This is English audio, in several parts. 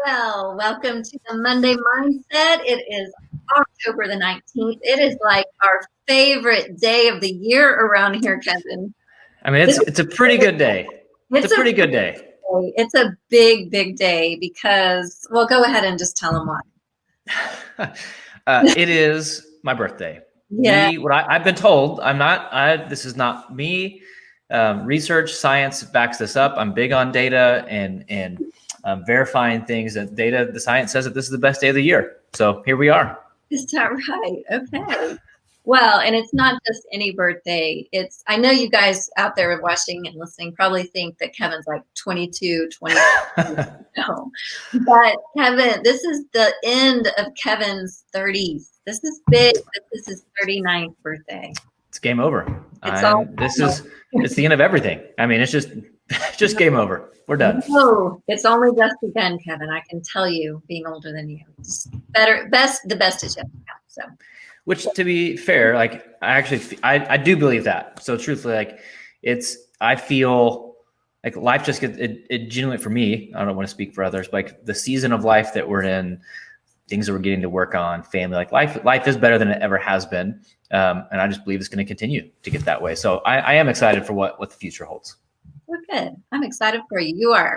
Well, welcome to the Monday Mindset. It is October the 19th. It is like our favorite day of the year around here, Kevin. I mean, This it's a pretty good day. It's a It's a pretty good day. it's a big, big day because, well, go ahead and just tell them why. It is my birthday. Yeah, I've been told, this is not me. Research science backs this up. I'm big on data and verifying things. That data, the science says that this is the best day of the year. So here we are. is that right? Okay. Well, and it's not just any birthday. I know you guys out there watching and listening probably think that Kevin's like 22, 23. No. But Kevin, this is the end of Kevin's 30s. This is big. This is his 39th birthday. It's game over. It's the end of everything. I mean, it's just game over. We're done. No, it's only just begun, Kevin. I can tell you, being older than you, the best is yet to come. So. Which, to be fair, like I do believe that. So truthfully, I feel like life just gets it genuinely for me. I don't want to speak for others, but like the season of life that we're in, things that we're getting to work on, family, like life is better than it ever has been. And I just believe it's going to continue to get that way. So I am excited for what the future holds. We're good. I'm excited for you.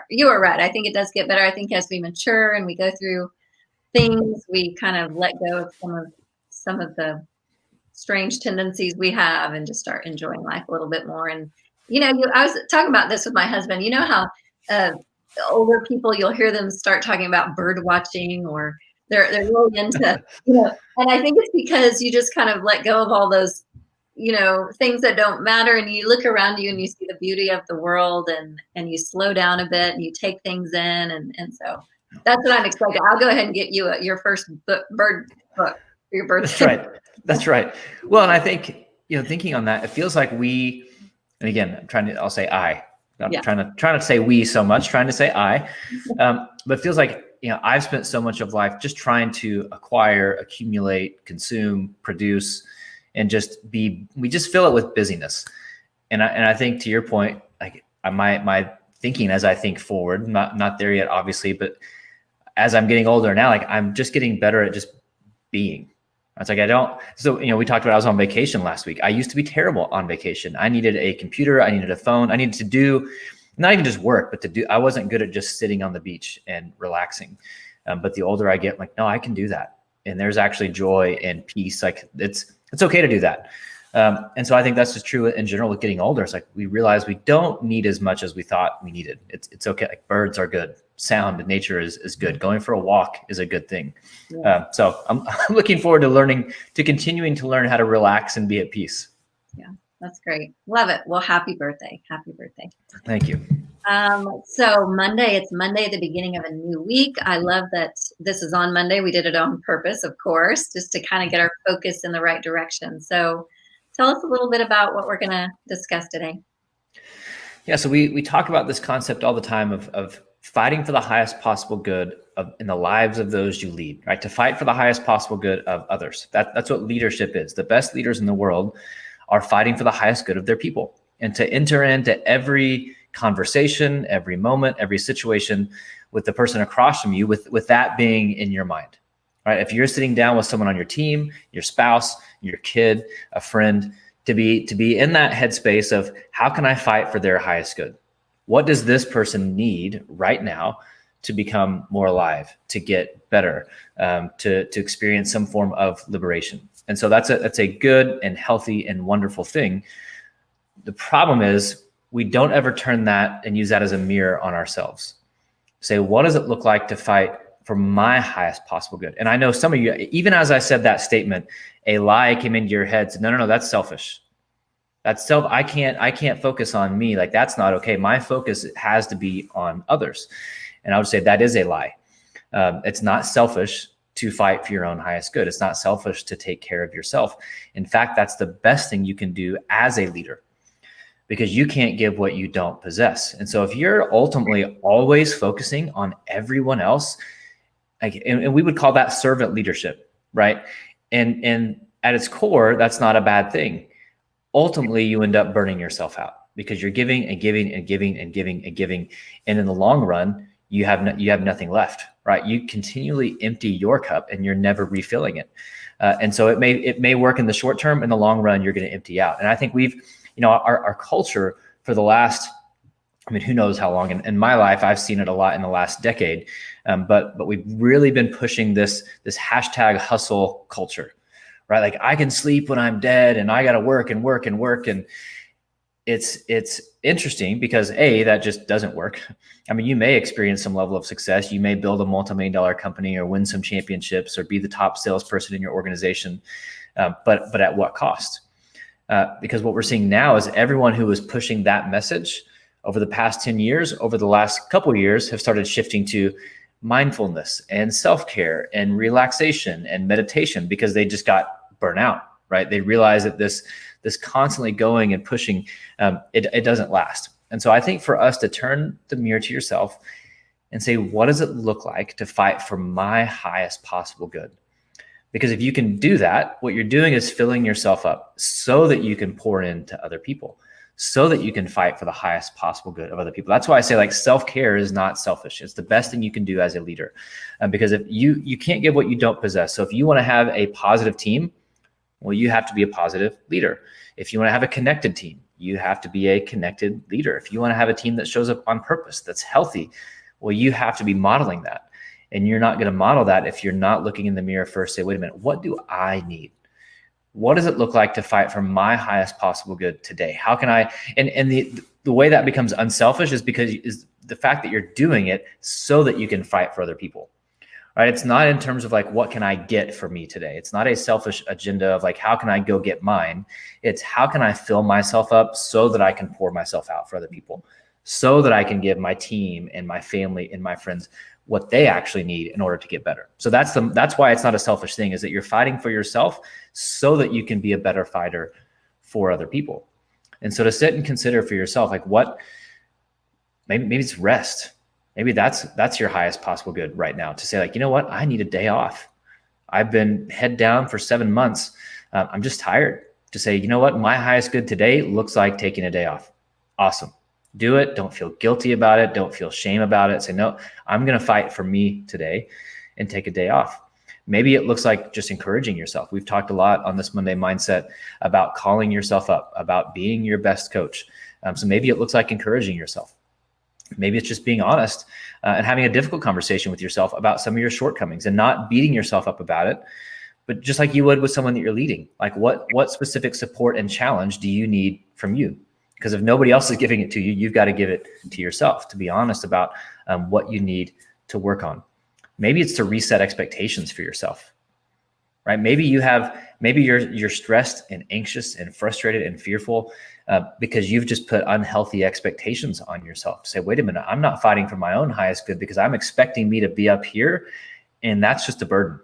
You are right. I think it does get better. I think as we mature and we go through things, we kind of let go of some of the strange tendencies we have and just start enjoying life a little bit more. And I was talking about this with my husband. You know how older people, you'll hear them start talking about bird watching, or they're really into and I think it's because you just kind of let go of all those things that don't matter, and you look around you and you see the beauty of the world, and you slow down a bit and you take things in, and so that's what I'm excited. I'll go ahead and get you your first bird book for your birthday. That's right. Well, and I think thinking on that, it feels like and again, I'll say I, not trying to say we so much, trying to say I, but it feels like I've spent so much of life just trying to acquire, accumulate, consume, produce, and we just fill it with busyness. And I think, to your point, like my thinking as I think forward, not there yet, obviously, but as I'm getting older now, like I'm just getting better at just being. It's like we talked about, I was on vacation last week. I used to be terrible on vacation. I needed a computer, I needed a phone, I needed to do not even just work, but I wasn't good at just sitting on the beach and relaxing. But the older I get, I'm like, no, I can do that. And there's actually joy and peace. Like it's okay to do that. And so I think that's just true in general with getting older. It's like we realize we don't need as much as we thought we needed. It's okay. Like birds are good. Sound and nature is good. Going for a walk is a good thing. Yeah. So I'm looking forward to continuing to learn how to relax and be at peace. Yeah, that's great. Love it. Well, happy birthday. Happy birthday. Thank you. So Monday, it's Monday, the beginning of a new week. I love that this is on Monday. We did it on purpose, of course, just to kind of get our focus in the right direction. So tell us a little bit about what we're going to discuss today. Yeah, so we talk about this concept all the time of fighting for the highest possible good in the lives of those you lead, right? To fight for the highest possible good of others. That's what leadership is. The best leaders in the world are fighting for the highest good of their people, and to enter into every conversation, every moment, every situation with the person across from you, with that being in your mind, right? If you're sitting down with someone on your team, your spouse, your kid, a friend, to be in that headspace of how can I fight for their highest good? What does this person need right now to become more alive, to get better, to experience some form of liberation? And so that's a good and healthy and wonderful thing. The problem is we don't ever turn that and use that as a mirror on ourselves. Say, what does it look like to fight for my highest possible good? And I know some of you, even as I said that statement, a lie came into your head. Said, no, that's selfish. That's self. I can't focus on me. Like, that's not okay. My focus has to be on others. And I would say that is a lie. It's not selfish to fight for your own highest good. It's not selfish to take care of yourself. In fact, that's the best thing you can do as a leader, because you can't give what you don't possess. And so if you're ultimately always focusing on everyone else, and we would call that servant leadership, right? And at its core, that's not a bad thing. Ultimately, you end up burning yourself out because you're giving and giving and giving and giving and giving. And in the long run, you have nothing left, right? You continually empty your cup and you're never refilling it. And so it may work in the short term. In the long run, you're going to empty out. And I think our culture for the last, I mean, who knows how long in my life, I've seen it a lot in the last decade. But we've really been pushing this hashtag hustle culture, right? Like, I can sleep when I'm dead and I got to work and work and work. And it's interesting because that just doesn't work. I mean, you may experience some level of success. You may build a multi-million-dollar company or win some championships or be the top salesperson in your organization. But at what cost? Because what we're seeing now is everyone who was pushing that message over the past 10 years, over the last couple of years, have started shifting to mindfulness and self-care and relaxation and meditation because they just got burnt out, right? They realize that this constantly going and pushing, it doesn't last. And so I think for us to turn the mirror to yourself and say, what does it look like to fight for my highest possible good? Because if you can do that, what you're doing is filling yourself up so that you can pour into other people, so that you can fight for the highest possible good of other people. That's why I say, like, self-care is not selfish. It's the best thing you can do as a leader. Because if you can't give what you don't possess. So if you want to have a positive team, well, you have to be a positive leader. If you want to have a connected team, you have to be a connected leader. If you want to have a team that shows up on purpose, that's healthy, well, you have to be modeling that. And you're not going to model that if you're not looking in the mirror first, say, wait a minute, what do I need? What does it look like to fight for my highest possible good today? How can I, and the way that becomes unselfish is because is the fact that you're doing it so that you can fight for other people, right? It's not in terms of like, what can I get for me today? It's not a selfish agenda of like, how can I go get mine? It's how can I fill myself up so that I can pour myself out for other people, so that I can give my team and my family and my friends what they actually need in order to get better. So that's why it's not a selfish thing, is that you're fighting for yourself so that you can be a better fighter for other people. And so to sit and consider for yourself, like, what, maybe it's rest. Maybe that's your highest possible good right now, to say, like, you know what, I need a day off. I've been head down for 7 months. I'm just tired. To say, you know what, my highest good today looks like taking a day off. Awesome. Do it. Don't feel guilty about it. Don't feel shame about it. Say, no, I'm going to fight for me today and take a day off. Maybe it looks like just encouraging yourself. We've talked a lot on this Monday Mindset about calling yourself up, about being your best coach. So maybe it looks like encouraging yourself. Maybe it's just being honest and having a difficult conversation with yourself about some of your shortcomings and not beating yourself up about it, but just like you would with someone that you're leading. Like, what specific support and challenge do you need from you? Because if nobody else is giving it to you, you've got to give it to yourself, to be honest about what you need to work on. Maybe it's to reset expectations for yourself, right? Maybe you're stressed and anxious and frustrated and fearful because you've just put unhealthy expectations on yourself. Say, wait a minute, I'm not fighting for my own highest good because I'm expecting me to be up here, and that's just a burden.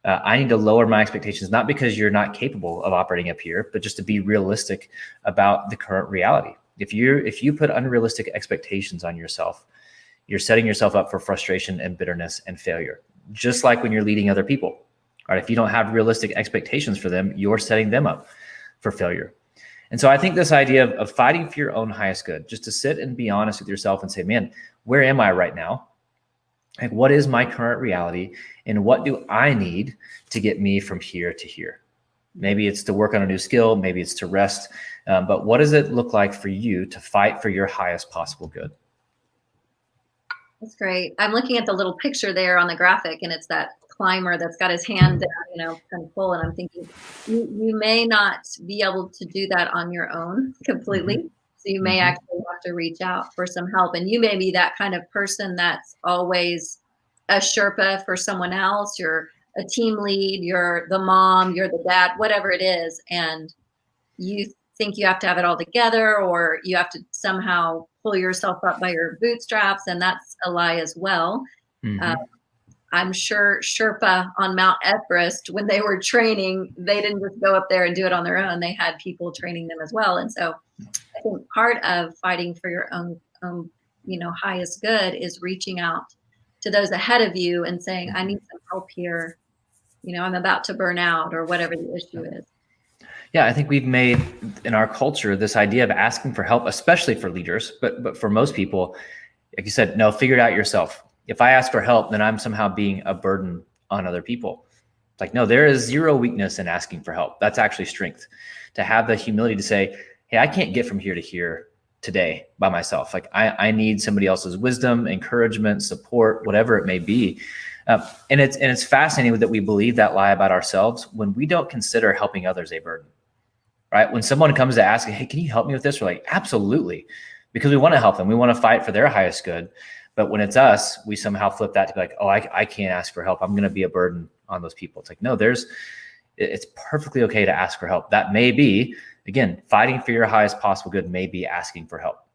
I need to lower my expectations, not because you're not capable of operating up here, but just to be realistic about the current reality. If you put unrealistic expectations on yourself, you're setting yourself up for frustration and bitterness and failure. Just like when you're leading other people, right? If you don't have realistic expectations for them, you're setting them up for failure. And so I think this idea of fighting for your own highest good, just to sit and be honest with yourself and say, man, where am I right now? Like, what is my current reality, and what do I need to get me from here to here? Maybe it's to work on a new skill. Maybe it's to rest. But what does it look like for you to fight for your highest possible good? That's great. I'm looking at the little picture there on the graphic, and it's that climber that's got his hand down, kind of full. And I'm thinking, you may not be able to do that on your own completely. Mm-hmm. So you may actually have to reach out for some help. And you may be that kind of person that's always a Sherpa for someone else. You're a team lead, you're the mom, you're the dad, whatever it is. And you think you have to have it all together, or you have to somehow pull yourself up by your bootstraps. And that's a lie as well. Mm-hmm. I'm sure Sherpa on Mount Everest, when they were training, they didn't just go up there and do it on their own. They had people training them as well. And so I think part of fighting for your own highest good is reaching out to those ahead of you and saying, I need some help here. I'm about to burn out, or whatever the issue is. Yeah, I think we've made in our culture this idea of asking for help, especially for leaders, but for most people, Like you said, no, figure it out yourself. If I ask for help, then I'm somehow being a burden on other people. It's like, no, there is zero weakness in asking for help. That's actually strength. To have the humility to say, hey, I can't get from here to here today by myself. Like I need somebody else's wisdom, encouragement, support, whatever it may be. And it's fascinating that we believe that lie about ourselves when we don't consider helping others a burden, right? When someone comes to ask, hey, can you help me with this? We're like, absolutely, because we want to help them. We want to fight for their highest good. But when it's us, we somehow flip that to be like, oh, I can't ask for help. I'm going to be a burden on those people. It's like, no, it's perfectly okay to ask for help. That may be, again, fighting for your highest possible good may be asking for help.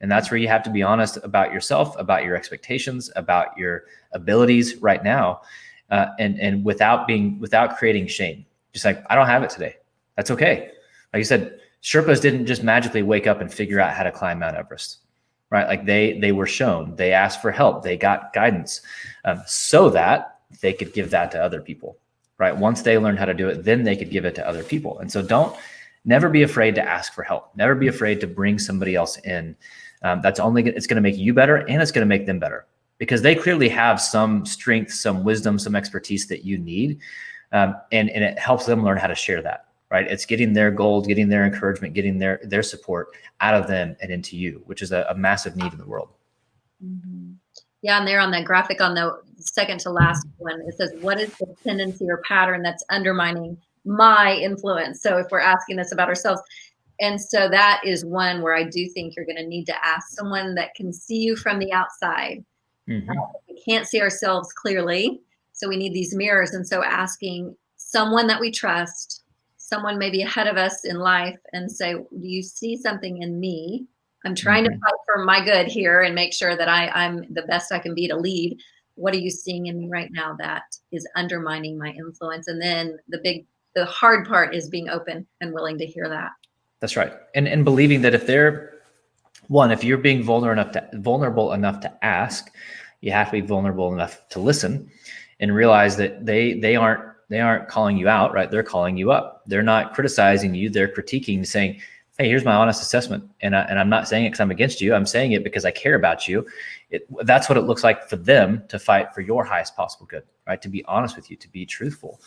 And that's where you have to be honest about yourself, about your expectations, about your abilities right now, and without creating shame. Just like, I don't have it today. That's okay. Like you said, Sherpas didn't just magically wake up and figure out how to climb Mount Everest, right? Like they were shown, they asked for help, they got guidance, so that they could give that to other people, right? Once they learned how to do it, then they could give it to other people. And so never be afraid to ask for help. Never be afraid to bring somebody else in. It's going to make you better, and it's going to make them better, because they clearly have some strength, some wisdom, some expertise that you need. And it helps them learn how to share that, right? It's getting their gold, getting their encouragement, getting their support out of them and into you, which is a massive need in the world. Mm-hmm. Yeah. And there on that graphic on the second to last one, it says, what is the tendency or pattern that's undermining my influence? So if we're asking this about ourselves, and so that is one where I do think you're going to need to ask someone that can see you from the outside. Mm-hmm. We can't see ourselves clearly, so we need these mirrors. And so asking someone that we trust, someone maybe ahead of us in life, and say, do you see something in me? I'm trying to fight for my good here and make sure that I'm the best I can be to lead. What are you seeing in me right now that is undermining my influence? And then the hard part is being open and willing to hear that. That's right. And believing that if you're being vulnerable enough to ask, you have to be vulnerable enough to listen and realize that they aren't calling you out, right? They're calling you up. They're not criticizing you. They're critiquing, saying, hey, here's my honest assessment. And I'm not saying it because I'm against you. I'm saying it because I care about you. That's what it looks like for them to fight for your highest possible good, right? To be honest with you, to be truthful.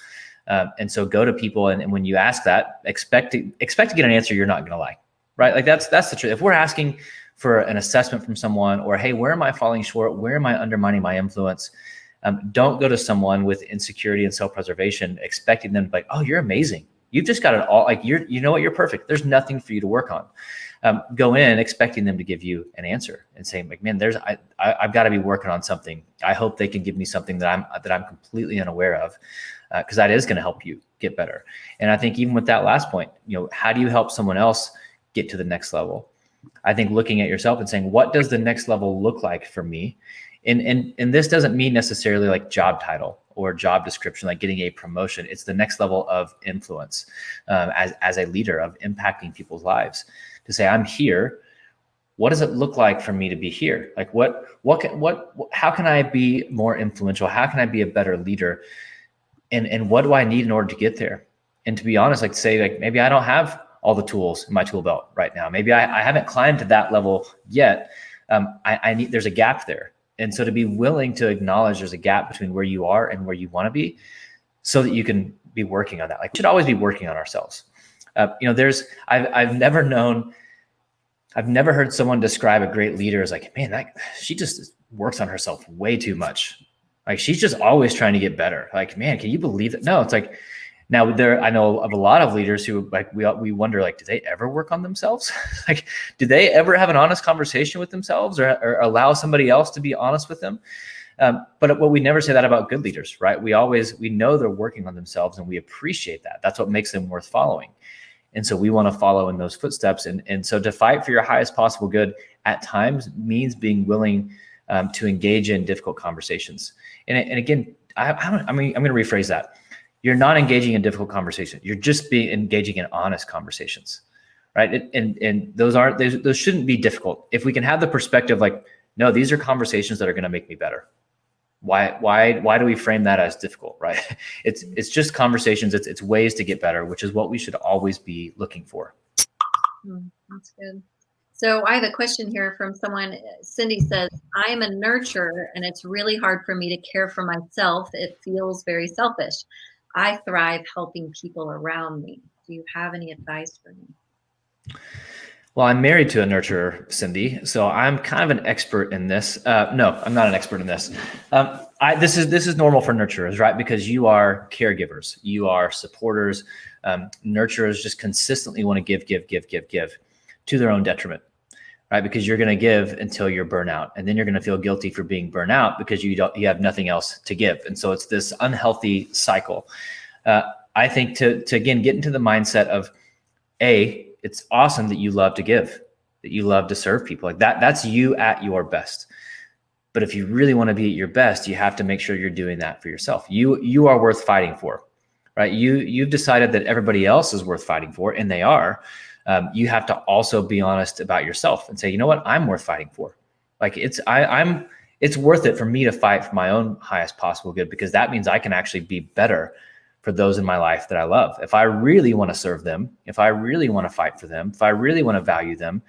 And so go to people, and when you ask that, expect to get an answer you're not going to like, right? Like that's the truth. If we're asking for an assessment from someone, or hey, where am I falling short? Where am I undermining my influence? Don't go to someone with insecurity and self-preservation expecting them to be like, oh, you're amazing. You've just got it all. Like you know what? You're perfect. There's nothing for you to work on. Go in expecting them to give you an answer and saying, like, man, I've got to be working on something. I hope they can give me something that I'm completely unaware of, because that is going to help you get better. And I think even with that last point, how do you help someone else get to the next level? I think looking at yourself and saying, what does the next level look like for me? And this doesn't mean necessarily like job title or job description, like getting a promotion. It's the next level of influence, as a leader, of impacting people's lives. To say, I'm here. What does it look like for me to be here? Like how can I be more influential? How can I be a better leader? And what do I need in order to get there? And to be honest, like to say, like, maybe I don't have all the tools in my tool belt right now. Maybe I haven't climbed to that level yet. There's a gap there. And so to be willing to acknowledge there's a gap between where you are and where you want to be, so that you can be working on that. Like, we should always be working on ourselves. I've never heard someone describe a great leader as like, man, she just works on herself way too much. Like, she's just always trying to get better. Like, man, can you believe it? No, it's like, now I know of a lot of leaders who, like, we wonder, like, do they ever work on themselves? Like, do they ever have an honest conversation with themselves, or allow somebody else to be honest with them? But we never say that about good leaders, right? We know they're working on themselves, and we appreciate that. That's what makes them worth following. And so we want to follow in those footsteps. And so to fight for your highest possible good at times means being willing to engage in difficult conversations. And again, I'm going to rephrase that. You're not engaging in difficult conversation. You're just engaging in honest conversations, right? And those shouldn't be difficult. If we can have the perspective, like, no, these are conversations that are going to make me better. Why do we frame that as difficult, right? It's just conversations. It's ways to get better, which is what we should always be looking for. That's good. So I have a question here from someone. Cindy says, I'm a nurturer and it's really hard for me to care for myself. It feels very selfish. I thrive helping people around me. Do you have any advice for me? Well, I'm married to a nurturer, Cindy, so I'm kind of an expert in this. No, I'm not an expert in this. This is normal for nurturers, right? Because you are caregivers, you are supporters. Nurturers just consistently want to give to their own detriment, right? Because you're going to give until you're burnt out, and then you're going to feel guilty for being burnt out because you have nothing else to give, and so it's this unhealthy cycle. I think to again get into the mindset of it's awesome that you love to give, that you love to serve people like that. That's you at your best. But if you really want to be at your best, you have to make sure you're doing that for yourself. You are worth fighting for, right? You've decided that everybody else is worth fighting for, and they are. You have to also be honest about yourself and say, you know what, I'm worth fighting for. Like it's worth it for me to fight for my own highest possible good, because that means I can actually be better for those in my life that I love. If I really want to serve them, if I really want to fight for them, if I really want to value them,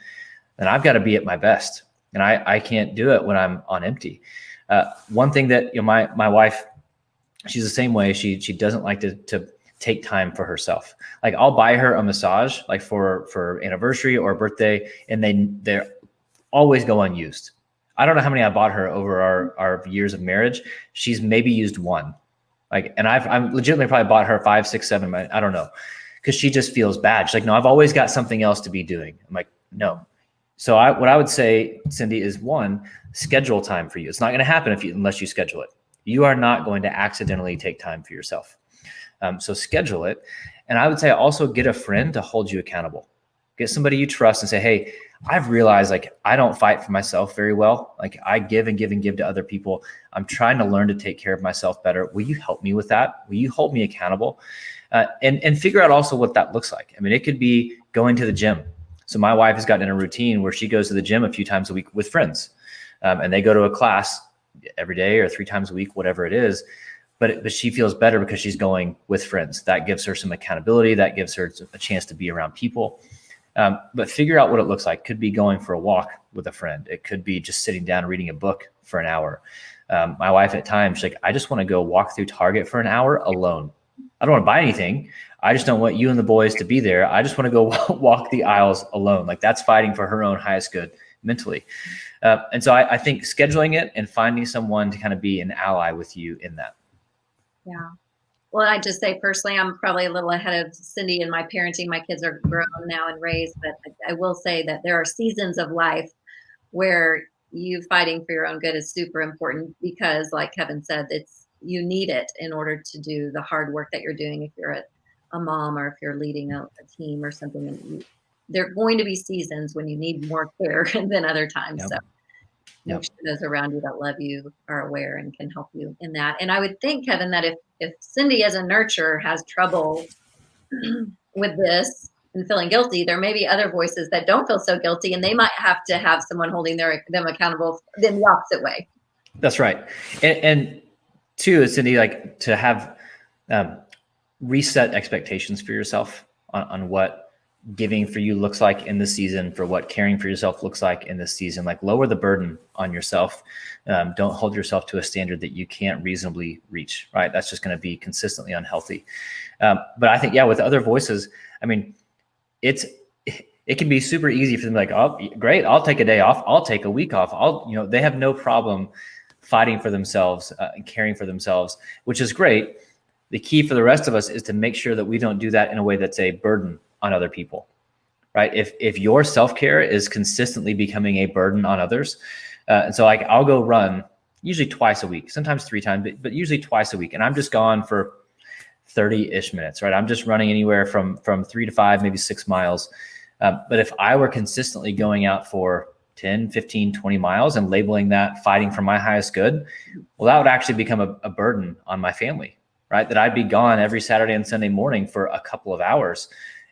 then I've got to be at my best. And I can't do it when I'm on empty. One thing that my wife, she's the same way. She doesn't like to take time for herself. Like I'll buy her a massage, like for anniversary or birthday, and they're always go unused. I don't know how many I bought her over our years of marriage. She's maybe used one. And I'm legitimately probably bought her 5, 6, 7. I don't know, because she just feels bad. She's like, no, I've always got something else to be doing. I'm like, no. So what I would say, Cindy, is one, schedule time for you. It's not going to happen unless you schedule it. You are not going to accidentally take time for yourself. So schedule it. And I would say also get a friend to hold you accountable. Get somebody you trust and say, hey, I've realized I don't fight for myself very well. Like I give and give and give to other people. I'm trying to learn to take care of myself better. Will you help me with that? Will you hold me accountable? And figure out also what that looks like. I mean, it could be going to the gym. So my wife has gotten in a routine where she goes to the gym a few times a week with friends, and they go to a class every day or 3 times a week, whatever it is. But she feels better because she's going with friends. That gives her some accountability. That gives her a chance to be around people. But figure out what it looks like. Could be going for a walk with a friend. It could be just sitting down reading a book for an hour. My wife at times, she's like, I just want to go walk through Target for an hour alone. I don't want to buy anything. I just don't want you and the boys to be there. I just want to go walk the aisles alone. Like that's fighting for her own highest good mentally. And so I think scheduling it and finding someone to kind of be an ally with you in that. Yeah. Well, I just say personally, I'm probably a little ahead of Cindy in my parenting. My kids are grown now and raised, but I will say that there are seasons of life where you fighting for your own good is super important because, like Kevin said, you need it in order to do the hard work that you're doing. If you're a mom or if you're leading a team or something, and there are going to be seasons when you need more care than other times. Yep. So make sure those around you that love you are aware and can help you in that. And I would think, Kevin, that if Cindy as a nurturer has trouble with this and feeling guilty, there may be other voices that don't feel so guilty, and they might have to have someone holding them accountable in the opposite way. That's right. And two, Cindy, like to have reset expectations for yourself on what giving for you looks like in this season, for what caring for yourself looks like in this season. Like lower the burden on yourself. Don't hold yourself to a standard that you can't reasonably reach, right? That's just going to be consistently unhealthy. But I think, with other voices, I mean, it can be super easy for them, like, oh, great, I'll take a day off. I'll take a week off. They have no problem fighting for themselves and caring for themselves, which is great. The key for the rest of us is to make sure that we don't do that in a way that's a burden on other people, right? If your self-care is consistently becoming a burden on others, and so like I'll go run usually twice a week, sometimes 3 times, but usually twice a week, and I'm just gone for 30-ish minutes, right? I'm just running anywhere from 3 to 5, maybe 6 miles. But if I were consistently going out for 10, 15, 20 miles and labeling that fighting for my highest good, well, that would actually become a burden on my family, right? That I'd be gone every Saturday and Sunday morning for a couple of hours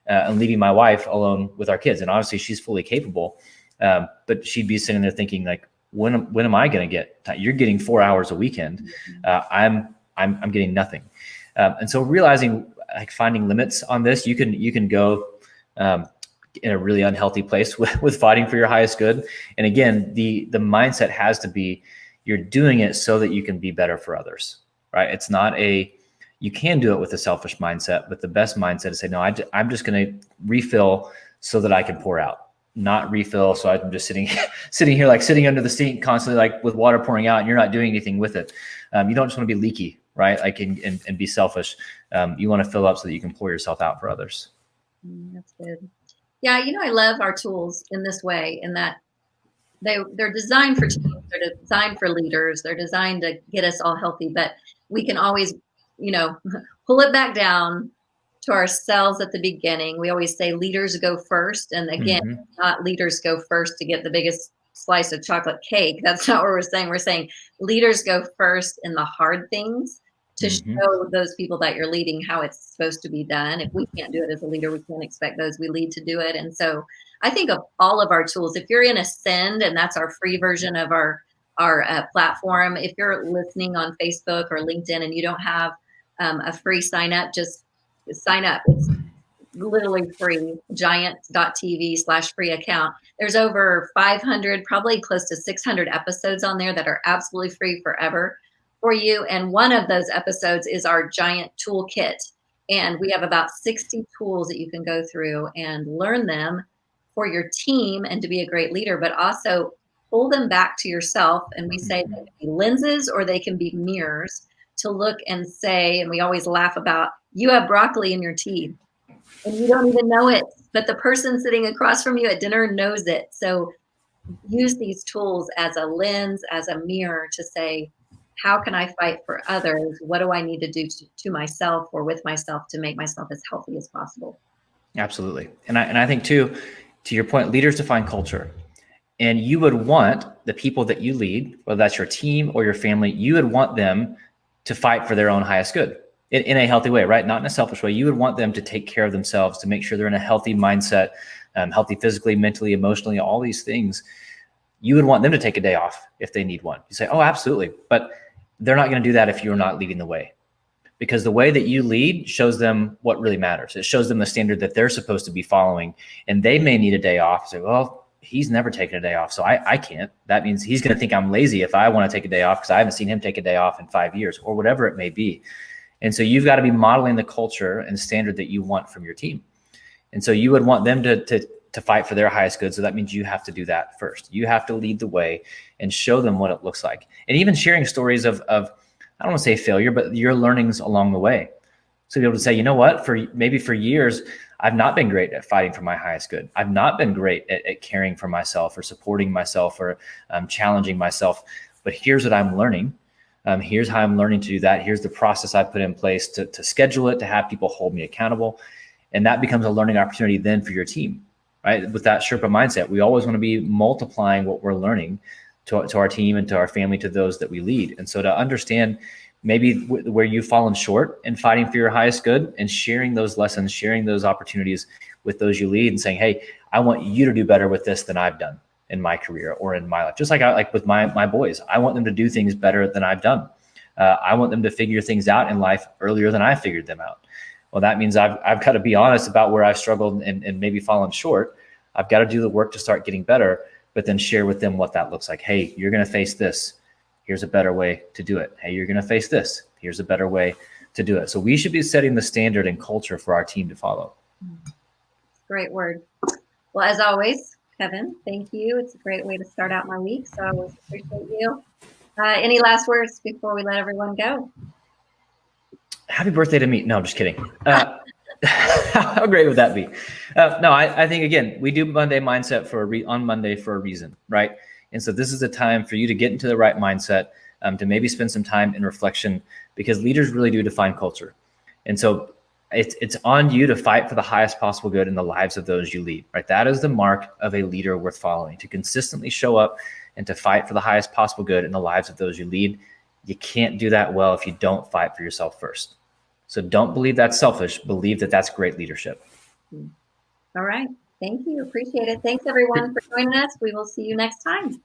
and leaving my wife alone with our kids. And obviously she's fully capable, but she'd be sitting there thinking like, when am I going to get? You're getting 4 hours a weekend. I'm getting nothing. And so realizing, like, finding limits on this, you can go in a really unhealthy place with fighting for your highest good. And again, the mindset has to be, you're doing it so that you can be better for others, right? It's not you can do it with a selfish mindset, but the best mindset is say, no, I'm just going to refill so that I can pour out, not refill. So I'm just sitting here, like sitting under the sink constantly, like with water pouring out, and you're not doing anything with it. You don't just want to be leaky, right? Like, and be selfish. You want to fill up so that you can pour yourself out for others. That's good. Yeah. I love our tools in this way, in that they're designed for teams, they're designed for leaders, they're designed to get us all healthy, but we can always, pull it back down to ourselves at the beginning. We always say leaders go first. And again, not leaders go first to get the biggest slice of chocolate cake. That's not what we're saying. We're saying leaders go first in the hard things to show those people that you're leading how it's supposed to be done. If we can't do it as a leader, we can't expect those we lead to do it. And so I think of all of our tools. If you're in Ascend, and that's our free version of our platform, if you're listening on Facebook or LinkedIn and you don't have a free sign up, just sign up. It's literally free, giant.tv/free account. There's over 500, probably close to 600 episodes on there that are absolutely free forever for you. And one of those episodes is our giant toolkit. And we have about 60 tools that you can go through and learn them for your team and to be a great leader, but also pull them back to yourself. And we say they can be lenses or they can be mirrors to look and say, and we always laugh about, you have broccoli in your teeth and you don't even know it, but the person sitting across from you at dinner knows it. So use these tools as a lens, as a mirror to say, how can I fight for others? What do I need to do to myself or with myself to make myself as healthy as possible? Absolutely. And I think too, to your point, leaders define culture. And you would want the people that you lead, whether that's your team or your family, you would want them to fight for their own highest good in a healthy way, right? Not in a selfish way. You would want them to take care of themselves, to make sure they're in a healthy mindset, healthy physically, mentally, emotionally, all these things. You would want them to take a day off if they need one. You say, oh, absolutely. But they're not going to do that if you're not leading the way. Because the way that you lead shows them what really matters. It shows them the standard that they're supposed to be following. And they may need a day off. Say, well, he's never taken a day off, so I can't. That means he's going to think I'm lazy if I want to take a day off because I haven't seen him take a day off in 5 years or whatever it may be. And so you've got to be modeling the culture and standard that you want from your team. And so you would want them to fight for their highest good. So that means you have to do that first. You have to lead the way and show them what it looks like. And even sharing stories of I don't want to say failure, but your learnings along the way. So be able to say, you know what, for years, I've not been great at fighting for my highest good. I've not been great at caring for myself or supporting myself or challenging myself. But here's what I'm learning. Here's how I'm learning to do that. Here's the process I put in place to schedule it, to have people hold me accountable. And that becomes a learning opportunity then for your team, right? With that Sherpa mindset, we always want to be multiplying what we're learning to our team and to our family, to those that we lead. And so to understand maybe where you've fallen short in fighting for your highest good and sharing those lessons, sharing those opportunities with those you lead and saying, hey, I want you to do better with this than I've done in my career or in my life. Just like with my boys, I want them to do things better than I've done. I want them to figure things out in life earlier than I figured them out. Well, that means I've got to be honest about where I've struggled and maybe fallen short. I've got to do the work to start getting better, but then share with them what that looks like. Hey, you're going to face this. Here's a better way to do it. Hey, you're going to face this. Here's a better way to do it. So we should be setting the standard and culture for our team to follow. Great word. Well, as always, Kevin, thank you. It's a great way to start out my week. So I always appreciate you. Any last words before we let everyone go? Happy birthday to me. No, I'm just kidding. How great would that be? No, I think, again, we do Monday Mindset on Monday for a reason, right? And so this is a time for you to get into the right mindset, to maybe spend some time in reflection, because leaders really do define culture. And so it's on you to fight for the highest possible good in the lives of those you lead, right? That is the mark of a leader worth following, to consistently show up and to fight for the highest possible good in the lives of those you lead. You can't do that well if you don't fight for yourself first. So don't believe that's selfish. Believe that that's great leadership. All right. Thank you. Appreciate it. Thanks, everyone, for joining us. We will see you next time.